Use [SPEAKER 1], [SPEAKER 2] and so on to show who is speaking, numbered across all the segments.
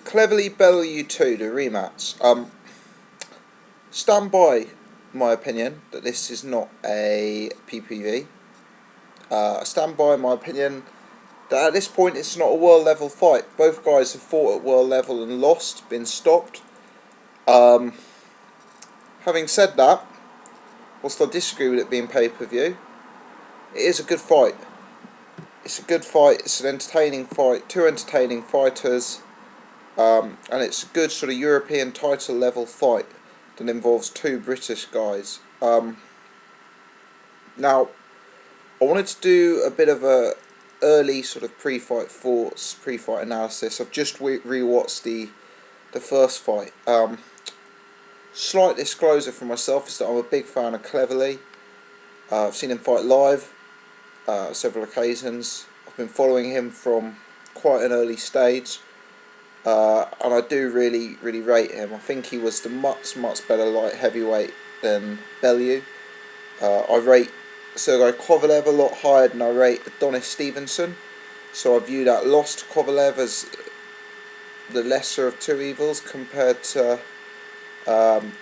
[SPEAKER 1] Cleverly Bellew 2, the rematch. Stand by my opinion that this is not a PPV. Stand by my opinion that at this point it's not a world level fight. Both guys have fought at world level and lost, been stopped. Um, Having said that, whilst I disagree with it being pay-per-view, it is a good fight. It's a good fight, it's an entertaining fight, two entertaining fighters, and it's a good sort of European title level fight that involves two British guys. Now, I wanted to do a bit of a early sort of pre-fight thoughts, pre-fight analysis. I've just re-watched the first fight. Slight disclosure for myself is that I'm a big fan of Cleverly. I've seen him fight live several occasions. I've been following him from quite an early stage, and I do really rate him. I think he was the much better light heavyweight than Bellew. I rate Sergey Kovalev a lot higher than I rate Adonis Stevenson, so I view that loss to Kovalev as the lesser of two evils compared to Adonis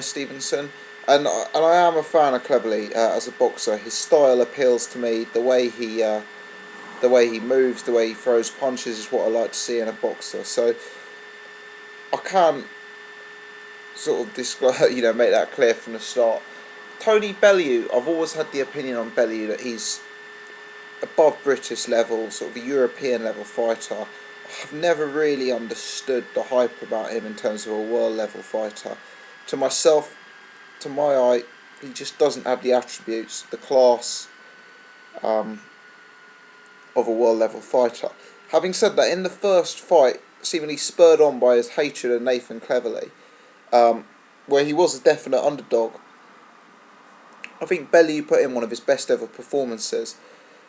[SPEAKER 1] Stevenson. And I am a fan of Cleverly as a boxer. His style appeals to me. The way he moves, the way he throws punches is what I like to see in a boxer. So I can't sort of make that clear from the start. Tony Bellew, I've always had the opinion on Bellew that he's above British level, sort of a European level fighter. I've never really understood the hype about him in terms of a world level fighter. To myself, to my eye, he just doesn't have the attributes, the class of a world level fighter. Having said that, in the first fight, seemingly spurred on by his hatred of Nathan Cleverly, where he was a definite underdog, I think Bellew put in one of his best ever performances.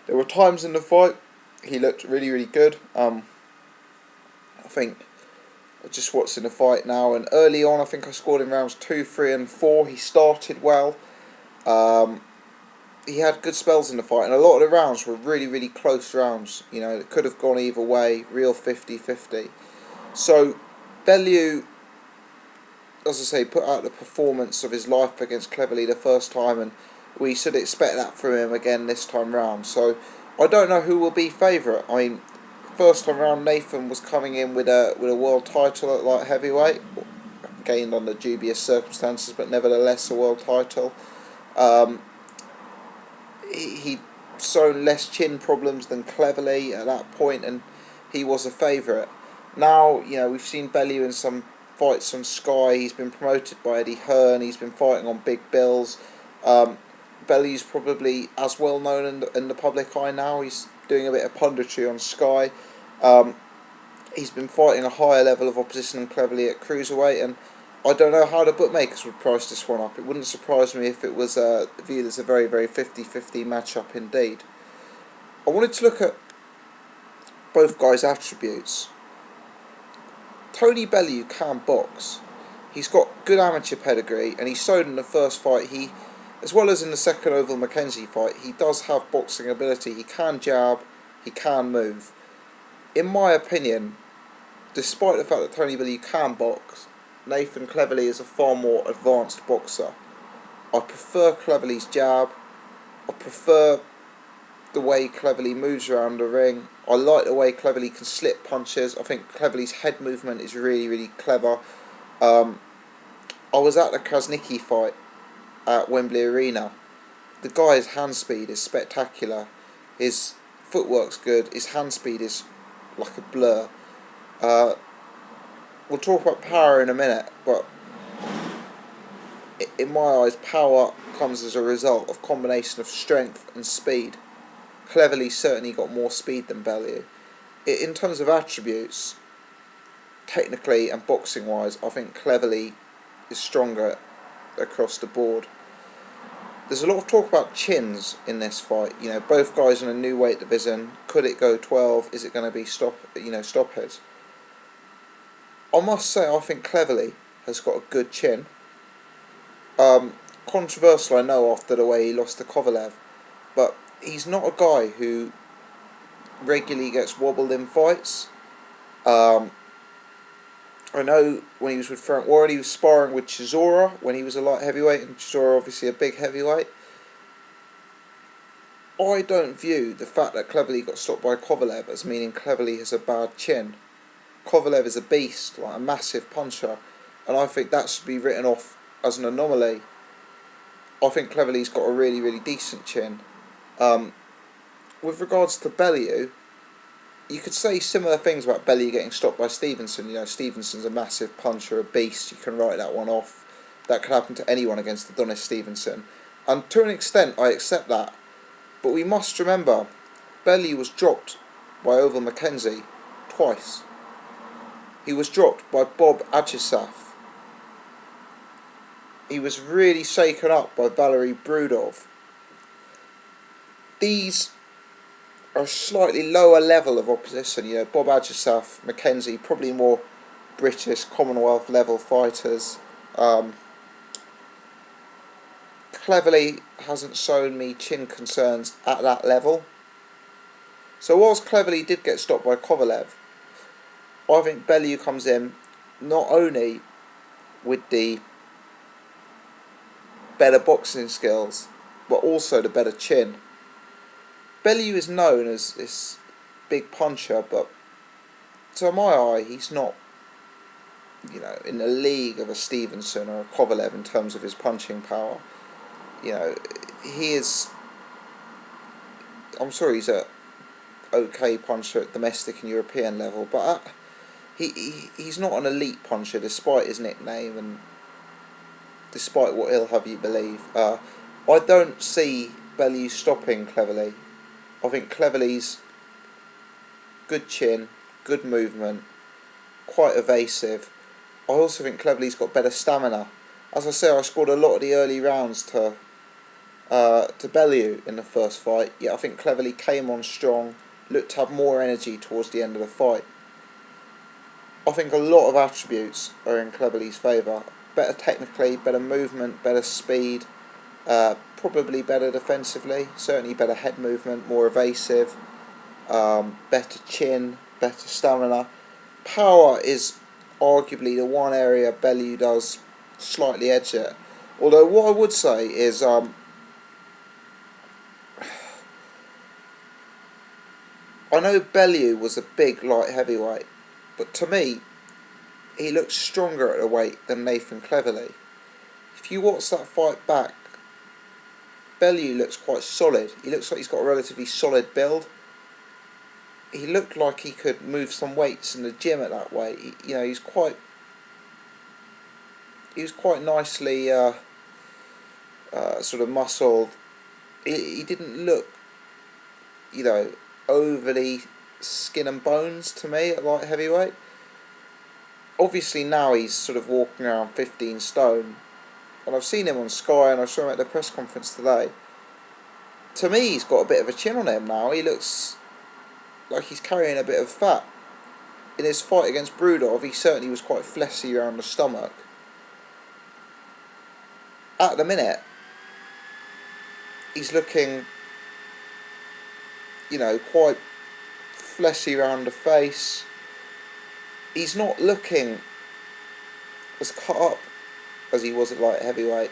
[SPEAKER 1] There were times in the fight he looked really good. I think I just watched in the fight now, and early on I think I scored in rounds 2, 3 and 4. He started well. He had good spells in the fight, and a lot of the rounds were really close rounds. You know, it could have gone either way, real 50-50. So Bellew, as I say, put out the performance of his life against Cleverly the first time, and we should expect that from him again this time round. So I don't know who will be favourite. I mean, first time round Nathan was coming in with a world title at light heavyweight, gained under dubious circumstances, but nevertheless a world title. He'd shown less chin problems than Cleverly at that point, and he was a favourite. Now, you know, we've seen Bellew in some fights on Sky. He's been promoted by Eddie Hearn. He's been fighting on big bills. Bellew's probably as well known in the public eye now. He's doing a bit of punditry on Sky. He's been fighting a higher level of opposition than Cleverly at cruiserweight, and I don't know how the bookmakers would price this one up. It wouldn't surprise me if it was viewed as a very 50-50 matchup indeed. I wanted to look at both guys' attributes. Tony Bellew can box. He's got good amateur pedigree, and he showed in the first fight, as well as in the second Oval Mackenzie fight, he does have boxing ability. He can jab, he can move. In my opinion, despite the fact that Tony Bellew can box, Nathan Cleverly is a far more advanced boxer. I prefer Cleverly's jab. I prefer the way Cleverly moves around the ring. I like the way Cleverly can slip punches. I think Cleverly's head movement is really clever. I was at the Krasnicki fight at Wembley Arena. The guy's hand speed is spectacular. His footwork's good. His hand speed is like a blur. We'll talk about power in a minute, but in my eyes, power comes as a result of combination of strength and speed. Cleverly certainly got more speed than Bellew. In terms of attributes, technically and boxing wise, I think Cleverly is stronger across the board. There's a lot of talk about chins in this fight. You know, both guys in a new weight division. Could it go 12? Is it going to be stoppers? I must say, I think Cleverly has got a good chin. Controversial, I know, after the way he lost to Kovalev, but he's not a guy who regularly gets wobbled in fights. Um, I know when he was with Frank Warren, he was sparring with Chisora when he was a light heavyweight, and Chisora obviously a big heavyweight. I don't view the fact that Cleverly got stopped by Kovalev as meaning Cleverly has a bad chin. Kovalev is a beast, like a massive puncher, and I think that should be written off as an anomaly. I think Cleverly's got a really, really decent chin. With regards to Bellew, you could say similar things about Bellew getting stopped by Stevenson. You know, Stevenson's a massive puncher, a beast. You can write that one off. That could happen to anyone against Adonis Stevenson. And to an extent, I accept that. But we must remember, Bellew was dropped by Oval Mackenzie twice. He was dropped by Bob Ajisaf. He was really shaken up by Valery Brudov. These are a slightly lower level of opposition. You know, Bob Ajisaf, Mackenzie, probably more British Commonwealth level fighters. Cleverly hasn't shown me chin concerns at that level. So whilst Cleverly did get stopped by Kovalev, I think Bellew comes in not only with the better boxing skills, but also the better chin. Bellew is known as this big puncher, but to my eye, he's not, you know, in the league of a Stevenson or a Kovalev in terms of his punching power. You know, he is. I'm sure he's a okay puncher at domestic and European level, but he's not an elite puncher despite his nickname and despite what he'll have you believe. I don't see Bellew stopping Cleverly. I think Cleverly's good chin, good movement, quite evasive. I also think Cleverly's got better stamina. As I say, I scored a lot of the early rounds to Bellew in the first fight, yet I think Cleverly came on strong, looked to have more energy towards the end of the fight. I think a lot of attributes are in Cleverly's favour. Better technically, better movement, better speed, probably better defensively, certainly better head movement, more evasive, better chin, better stamina. Power is arguably the one area Bellew does slightly edge it. Although what I would say is I know Bellew was a big light heavyweight, but to me, he looks stronger at the weight than Nathan Cleverly. If you watch that fight back, Bellew looks quite solid. He looks like he's got a relatively solid build. He looked like he could move some weights in the gym at that weight. You know, he was quite nicely sort of muscled. He didn't look, you know, overly skin and bones to me at light heavyweight. Obviously now he's sort of walking around 15 stone, and I've seen him on Sky and I saw him at the press conference today. To me, he's got a bit of a chin on him now. He looks like he's carrying a bit of fat. In his fight against Brudov, he certainly was quite fleshy around the stomach. At the minute, he's looking, you know, quite fleshy around the face. He's not looking as cut up as he was at light heavyweight.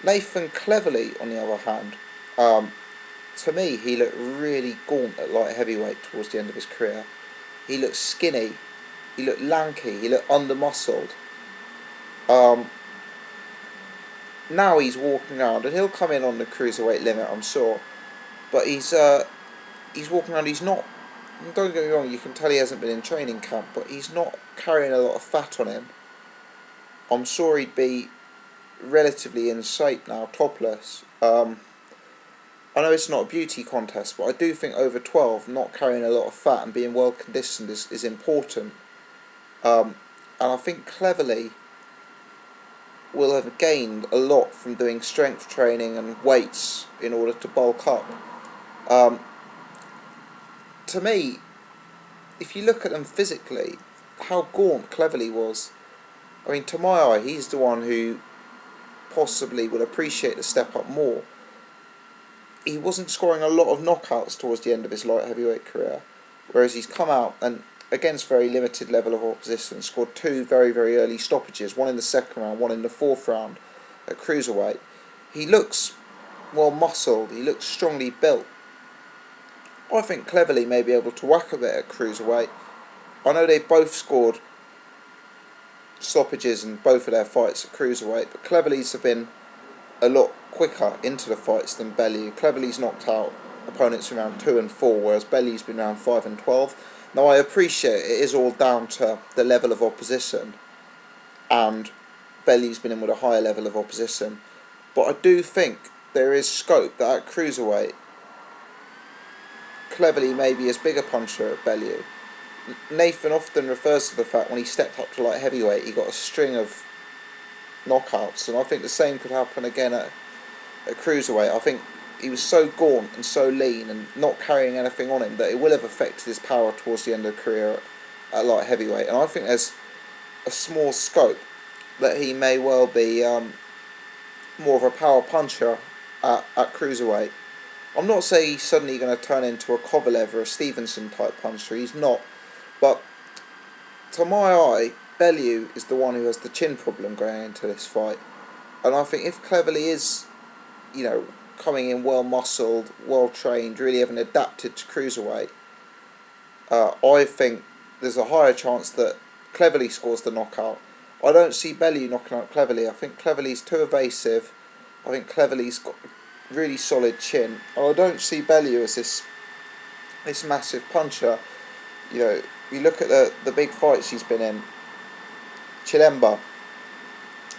[SPEAKER 1] Nathan Cleverly, on the other hand, to me, he looked really gaunt at light heavyweight towards the end of his career. He looked skinny, he looked lanky, he looked under-muscled. Now he's walking around, and he'll come in on the cruiserweight limit, I'm sure. But he's walking around, he's not, don't get me wrong, you can tell he hasn't been in training camp, but he's not carrying a lot of fat on him. I'm sure he'd be relatively in shape now, topless. I know it's not a beauty contest, but I do think over 12, not carrying a lot of fat and being well conditioned is important. And I think Cleverly will have gained a lot from doing strength training and weights in order to bulk up. To me, if you look at them physically, how gaunt Cleverly was. I mean, to my eye, he's the one who possibly would appreciate the step up more. He wasn't scoring a lot of knockouts towards the end of his light heavyweight career, whereas he's come out, and against very limited level of opposition, scored two very, very early stoppages, one in the second round, one in the fourth round at cruiserweight. He looks well muscled, he looks strongly built. I think Cleverly may be able to whack a bit at cruiserweight. I know they've both scored stoppages in both of their fights at cruiserweight, but Cleverly's have been a lot quicker into the fights than Bellew. Cleverly's knocked out opponents in round 2 and 4, whereas Bellew's been round 5 and 12. Now I appreciate it is all down to the level of opposition, and Bellew's been in with a higher level of opposition, but I do think there is scope that at cruiserweight Cleverly may be as big a puncher at Bellew. Nathan often refers to the fact when he stepped up to light heavyweight he got a string of knockouts, and I think the same could happen again at cruiserweight. I think he was so gaunt and so lean and not carrying anything on him that it will have affected his power towards the end of the career at light heavyweight, and I think there's a small scope that he may well be more of a power puncher at cruiserweight. I'm not saying he's suddenly going to turn into a Kovalev or a Stevenson type puncher, he's not, but to my eye, Bellew is the one who has the chin problem going into this fight, and I think if Cleverly is, coming in well muscled, well trained, really having adapted to cruiserweight, I think there's a higher chance that Cleverly scores the knockout. I don't see Bellew knocking out Cleverly. I think Cleverly's too evasive. I think Cleverly's got a really solid chin, and I don't see Bellew as this massive puncher. You look at the big fights he's been in. Chilemba,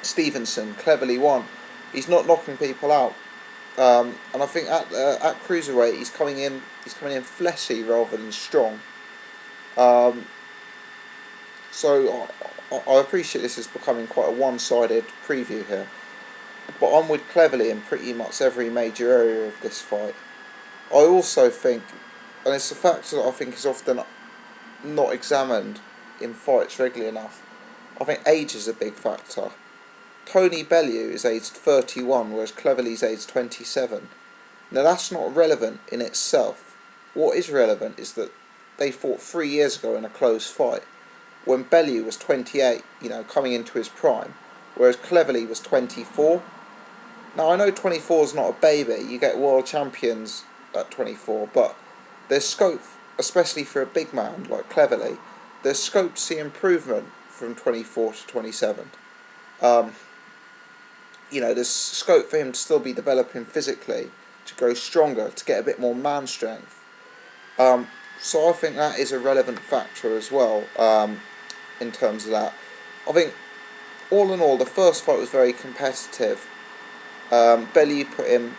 [SPEAKER 1] Stevenson, Cleverly won. He's not knocking people out, and I think at cruiserweight he's coming in fleshy rather than strong. So I appreciate this is becoming quite a one-sided preview here, but I'm with Cleverly in pretty much every major area of this fight. I also think, and it's a factor that I think is often not examined in fights regularly enough, I think age is a big factor. Tony Bellew is aged 31, whereas Cleverly's aged 27. Now that's not relevant in itself. What is relevant is that they fought 3 years ago in a close fight, when Bellew was 28, coming into his prime, whereas Cleverly was 24. Now I know 24 is not a baby, you get world champions at 24, but there's scope, especially for a big man like Cleverly, there's scope to see improvement from 24 to 27. There's scope for him to still be developing physically, to grow stronger, to get a bit more man strength. So I think that is a relevant factor as well, in terms of that. I think, all in all, the first fight was very competitive. Bellew put in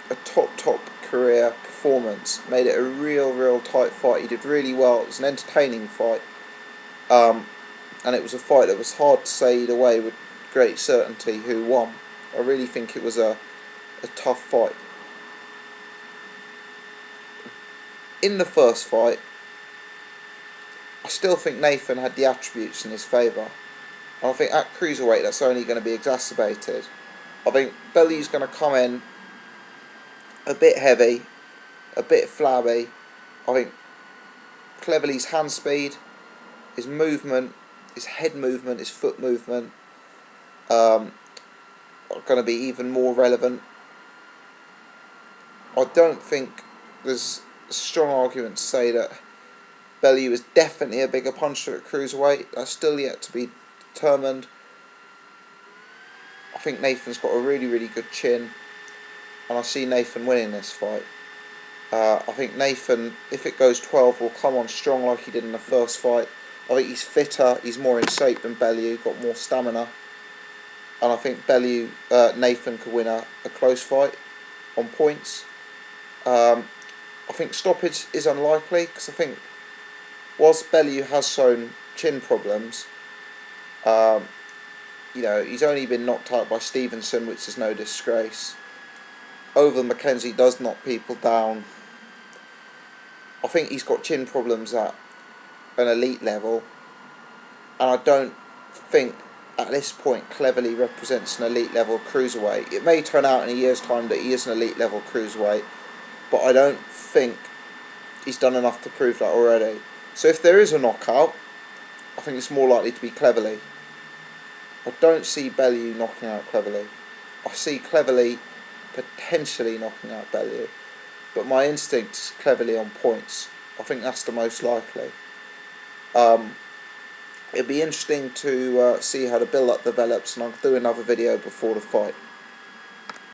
[SPEAKER 1] a top career performance, made it a real tight fight. He did really well. It was an entertaining fight, and it was a fight that was hard to say either way with great certainty who won. I really think it was a tough fight. In the first fight, I still think Nathan had the attributes in his favour. And I think at cruiserweight that's only going to be exacerbated. I think Bellew's going to come in a bit heavy, a bit flabby. I think Cleverly's hand speed, his movement, his head movement, his foot movement are going to be even more relevant. I don't think there's a strong argument to say that Bellew is definitely a bigger puncher at cruiserweight. That's still yet to be determined. I think Nathan's got a really good chin, and I see Nathan winning this fight. I think Nathan, if it goes 12, will come on strong like he did in the first fight. I think he's fitter, he's more in shape than Bellew, got more stamina, and I think Nathan could win a close fight on points. I think stoppage is unlikely, because I think whilst Bellew has shown chin problems, he's only been knocked out by Stevenson, which is no disgrace. Over McKenzie does knock people down. I think he's got chin problems at an elite level, and I don't think at this point Cleverly represents an elite level cruiserweight. It may turn out in a year's time that he is an elite level cruiserweight, but I don't think he's done enough to prove that already. So if there is a knockout, I think it's more likely to be Cleverly. I don't see Bellew knocking out Cleverly. I see Cleverly potentially knocking out Bellew, but my instinct is Cleverly on points. I think that's the most likely. It'll be interesting to see how the build-up develops, and I'll do another video before the fight.